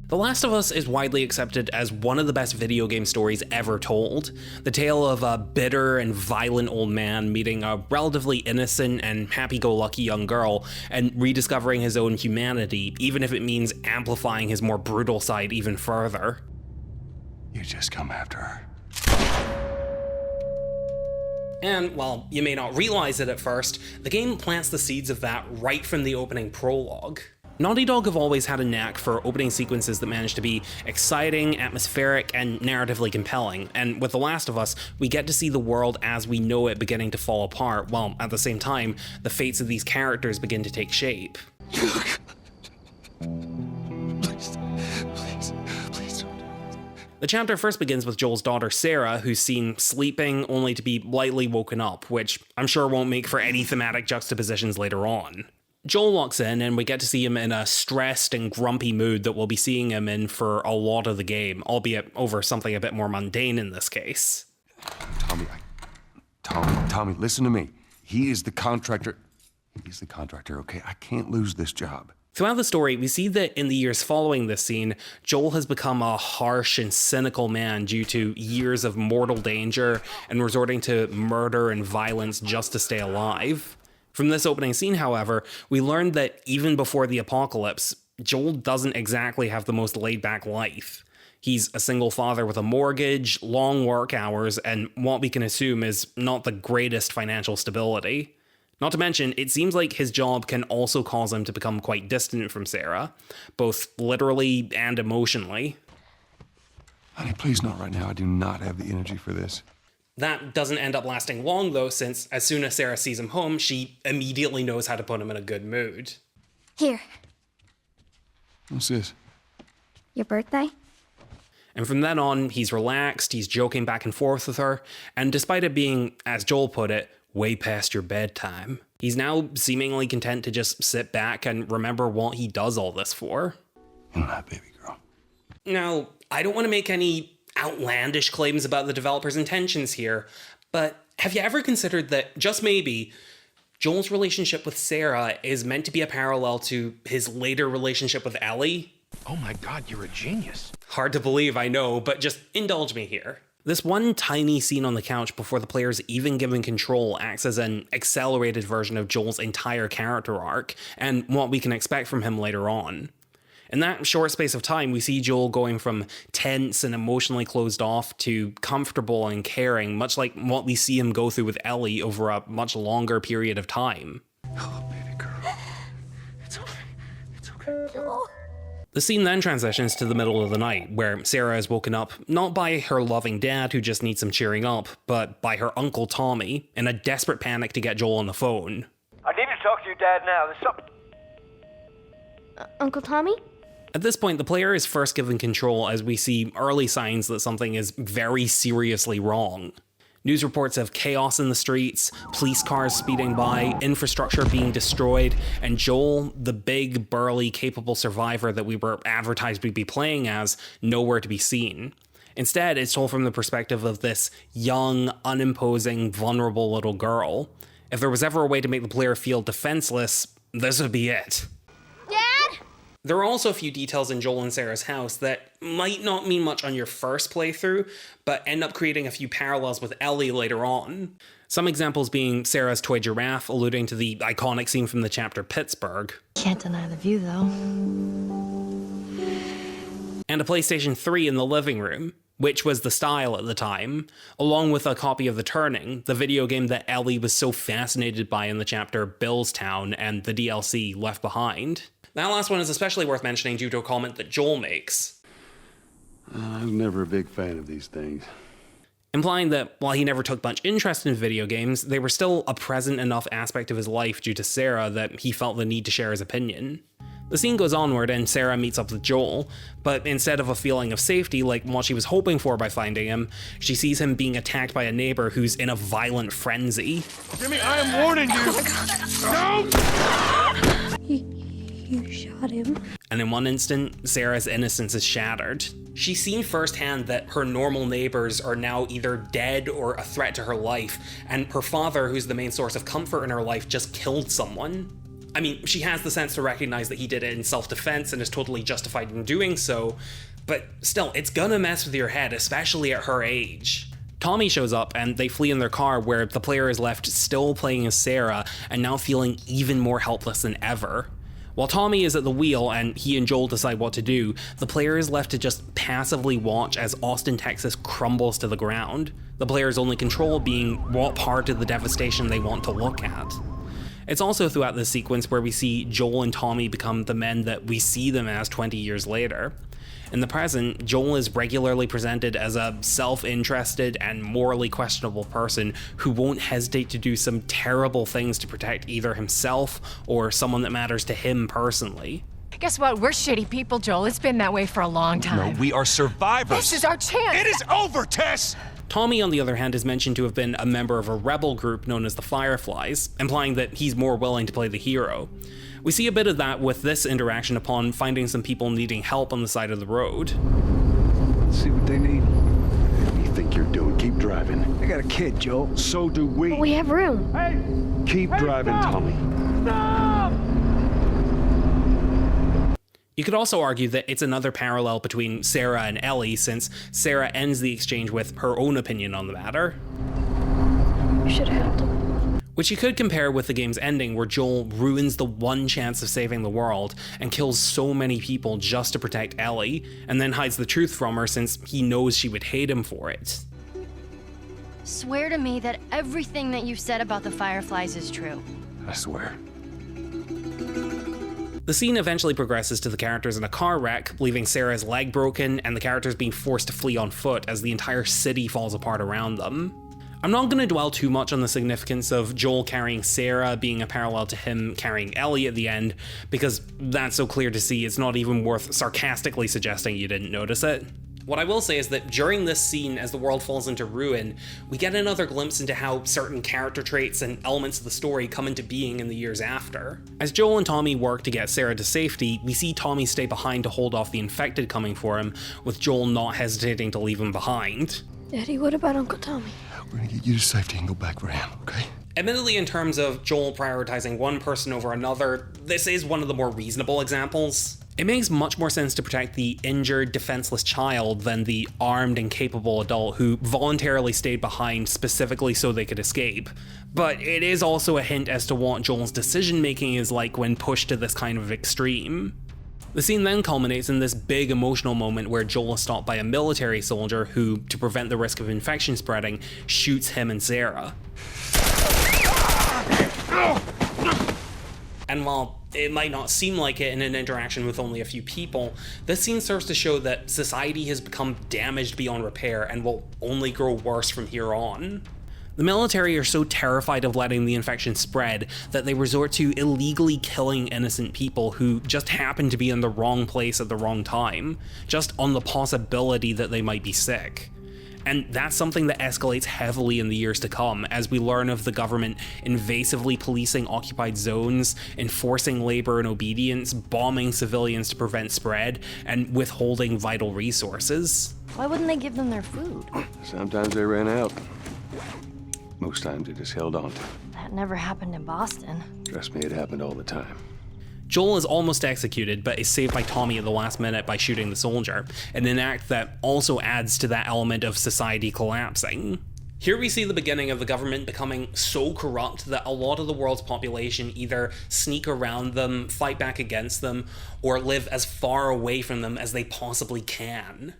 The Last of Us is widely accepted as one of the best video game stories ever told. The tale of a bitter and violent old man meeting a relatively innocent and happy-go-lucky young girl and rediscovering his own humanity, even if it means amplifying his more brutal side even further. You just come after her. And while you may not realize it at first, the game plants the seeds of that right from the opening prologue. Naughty Dog have always had a knack for opening sequences that manage to be exciting, atmospheric, and narratively compelling, and with The Last of Us, we get to see the world as we know it beginning to fall apart, while at the same time, the fates of these characters begin to take shape. Please don't. The chapter first begins with Joel's daughter Sarah, who's seen sleeping only to be lightly woken up, which I'm sure won't make for any thematic juxtapositions later on. Joel walks in and we get to see him in a stressed and grumpy mood that we'll be seeing him in for a lot of the game, albeit over something a bit more mundane in this case. Tommy, listen to me. He is the contractor. He's the contractor, okay? I can't lose this job. Throughout the story, we see that in the years following this scene, Joel has become a harsh and cynical man due to years of mortal danger and resorting to murder and violence just to stay alive. From this opening scene, however, we learned that even before the apocalypse, Joel doesn't exactly have the most laid-back life. He's a single father with a mortgage, long work hours, and what we can assume is not the greatest financial stability. Not to mention, it seems like his job can also cause him to become quite distant from Sarah, both literally and emotionally. Honey, please not right now. I do not have the energy for this. That doesn't end up lasting long, though, since as soon as Sarah sees him home, she immediately knows how to put him in a good mood. Here. What's this? Your birthday? And from then on, he's relaxed, he's joking back and forth with her, and despite it being, as Joel put it, way past your bedtime, he's now seemingly content to just sit back and remember what he does all this for. And that baby girl. Now, I don't want to make any outlandish claims about the developer's intentions here, but have you ever considered that, just maybe, Joel's relationship with Sarah is meant to be a parallel to his later relationship with Ellie? Oh my god, you're a genius. Hard to believe, I know, but just indulge me here. This one tiny scene on the couch before the player's even given control acts as an accelerated version of Joel's entire character arc, and what we can expect from him later on. In that short space of time, we see Joel going from tense and emotionally closed off to comfortable and caring, much like what we see him go through with Ellie over a much longer period of time. Oh, baby girl. It's okay. It's okay. Oh. The scene then transitions to the middle of the night, where Sarah is woken up not by her loving dad who just needs some cheering up, but by her uncle Tommy, in a desperate panic to get Joel on the phone. I need to talk to your dad now. There's something... Uncle Tommy? At this point, the player is first given control as we see early signs that something is very seriously wrong. News reports of chaos in the streets, police cars speeding by, infrastructure being destroyed, and Joel, the big, burly, capable survivor that we were advertised we'd be playing as, nowhere to be seen. Instead, it's told from the perspective of this young, unimposing, vulnerable little girl. If there was ever a way to make the player feel defenseless, this would be it. Dad? There are also a few details in Joel and Sarah's house that might not mean much on your first playthrough, but end up creating a few parallels with Ellie later on. Some examples being Sarah's toy giraffe, alluding to the iconic scene from the chapter Pittsburgh. Can't deny the view, though. And a PlayStation 3 in the living room, which was the style at the time, along with a copy of The Turning, the video game that Ellie was so fascinated by in the chapter Billstown and the DLC Left Behind. That last one is especially worth mentioning due to a comment that Joel makes. I was never a big fan of these things. Implying that while he never took much interest in video games, they were still a present enough aspect of his life due to Sarah that he felt the need to share his opinion. The scene goes onward and Sarah meets up with Joel, but instead of a feeling of safety like what she was hoping for by finding him, she sees him being attacked by a neighbor who's in a violent frenzy. Jimmy, I am warning you! No! You shot him. And in one instant, Sarah's innocence is shattered. She's seen firsthand that her normal neighbors are now either dead or a threat to her life, and her father, who's the main source of comfort in her life, just killed someone. I mean, she has the sense to recognize that he did it in self-defense and is totally justified in doing so, but still, it's gonna mess with your head, especially at her age. Tommy shows up and they flee in their car, where the player is left still playing as Sarah and now feeling even more helpless than ever. While Tommy is at the wheel and he and Joel decide what to do, the player is left to just passively watch as Austin, Texas crumbles to the ground, the player's only control being what part of the devastation they want to look at. It's also throughout this sequence where we see Joel and Tommy become the men that we see them as 20 years later. In the present, Joel is regularly presented as a self-interested and morally questionable person who won't hesitate to do some terrible things to protect either himself or someone that matters to him personally. Guess what? We're shitty people, Joel. It's been that way for a long time. No, we are survivors. This is our chance. It is over, Tess! Tommy, on the other hand, is mentioned to have been a member of a rebel group known as the Fireflies, implying that he's more willing to play the hero. We see a bit of that with this interaction upon finding some people needing help on the side of the road. Let's see what they need. What do you think you're doing? Keep driving. I got a kid, Joel. So do we. But we have room. Keep driving, Tommy. You could also argue that it's another parallel between Sarah and Ellie, since Sarah ends the exchange with her own opinion on the matter. You should have helped him. Which you could compare with the game's ending, where Joel ruins the one chance of saving the world and kills so many people just to protect Ellie, and then hides the truth from her since he knows she would hate him for it. Swear to me that everything that you've said about the Fireflies is true. I swear. The scene eventually progresses to the characters in a car wreck, leaving Sarah's leg broken and the characters being forced to flee on foot as the entire city falls apart around them. I'm not going to dwell too much on the significance of Joel carrying Sarah being a parallel to him carrying Ellie at the end, because that's so clear to see it's not even worth sarcastically suggesting you didn't notice it. What I will say is that during this scene, as the world falls into ruin, we get another glimpse into how certain character traits and elements of the story come into being in the years after. As Joel and Tommy work to get Sarah to safety, we see Tommy stay behind to hold off the infected coming for him, with Joel not hesitating to leave him behind. Daddy, what about Uncle Tommy? We're gonna get you to safety and go back for him, okay? Admittedly, in terms of Joel prioritizing one person over another, this is one of the more reasonable examples. It makes much more sense to protect the injured, defenseless child than the armed and capable adult who voluntarily stayed behind specifically so they could escape. But it is also a hint as to what Joel's decision-making is like when pushed to this kind of extreme. The scene then culminates in this big emotional moment where Joel is stopped by a military soldier who, to prevent the risk of infection spreading, shoots him and Sarah. And while it might not seem like it in an interaction with only a few people, this scene serves to show that society has become damaged beyond repair and will only grow worse from here on. The military are so terrified of letting the infection spread that they resort to illegally killing innocent people who just happen to be in the wrong place at the wrong time, just on the possibility that they might be sick. And that's something that escalates heavily in the years to come as we learn of the government invasively policing occupied zones, enforcing labor and obedience, bombing civilians to prevent spread, and withholding vital resources. Why wouldn't they give them their food? Sometimes they ran out. Most times they just held on to it. That never happened in Boston. Trust me, it happened all the time. Joel is almost executed, but is saved by Tommy at the last minute by shooting the soldier, in an act that also adds to that element of society collapsing. Here we see the beginning of the government becoming so corrupt that a lot of the world's population either sneak around them, fight back against them, or live as far away from them as they possibly can.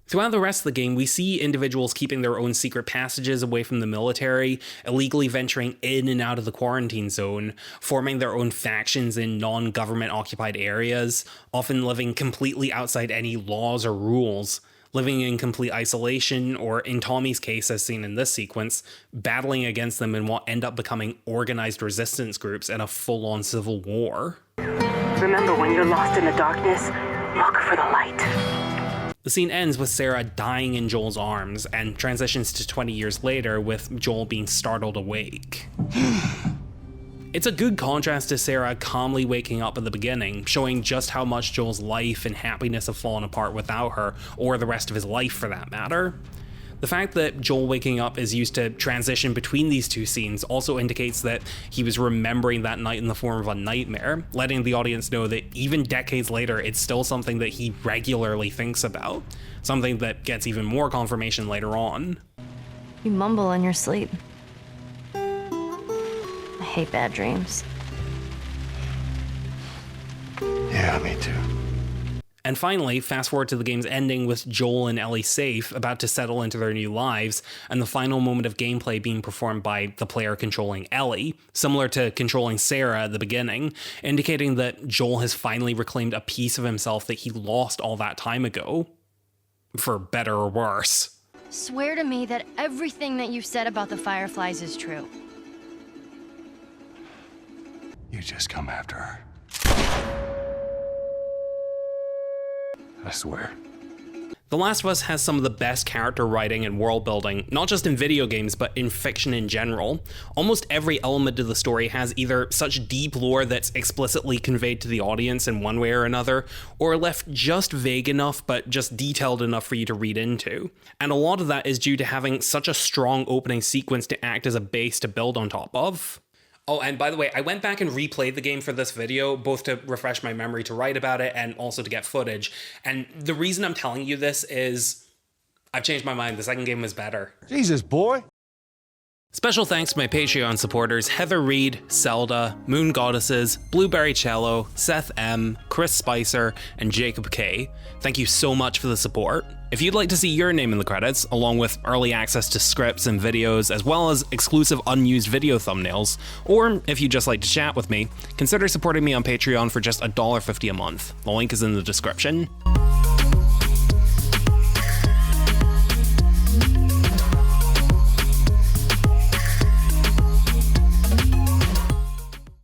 Throughout the rest of the game, we see individuals keeping their own secret passages away from the military, illegally venturing in and out of the quarantine zone, forming their own factions in non-government occupied areas, often living completely outside any laws or rules, living in complete isolation, or in Tommy's case, as seen in this sequence, battling against them in what end up becoming organized resistance groups and a full-on civil war. Remember, when you're lost in the darkness, look for the light. The scene ends with Sarah dying in Joel's arms and transitions to 20 years later with Joel being startled awake. It's a good contrast to Sarah calmly waking up at the beginning, showing just how much Joel's life and happiness have fallen apart without her, or the rest of his life for that matter. The fact that Joel waking up is used to transition between these two scenes also indicates that he was remembering that night in the form of a nightmare, letting the audience know that even decades later, it's still something that he regularly thinks about, something that gets even more confirmation later on. You mumble in your sleep. I hate bad dreams. Yeah, me too. And finally, fast forward to the game's ending with Joel and Ellie safe, about to settle into their new lives, and the final moment of gameplay being performed by the player controlling Ellie, similar to controlling Sarah at the beginning, indicating that Joel has finally reclaimed a piece of himself that he lost all that time ago. For better or worse. Swear to me that everything that you said about the Fireflies is true. You just come after her. I swear. The Last of Us has some of the best character writing and world building, not just in video games, but in fiction in general. Almost every element of the story has either such deep lore that's explicitly conveyed to the audience in one way or another, or left just vague enough, but just detailed enough for you to read into. And a lot of that is due to having such a strong opening sequence to act as a base to build on top of. Oh, and by the way, I went back and replayed the game for this video, both to refresh my memory to write about it and also to get footage. And the reason I'm telling you this is I've changed my mind. The second game was better. Jesus, boy. Special thanks to my Patreon supporters Heather Reed, Zelda, Moon Goddesses, Blueberry Cello, Seth M, Chris Spicer, and Jacob K. Thank you so much for the support. If you'd like to see your name in the credits, along with early access to scripts and videos, as well as exclusive unused video thumbnails, or if you'd just like to chat with me, consider supporting me on Patreon for just $1.50 a month. The link is in the description.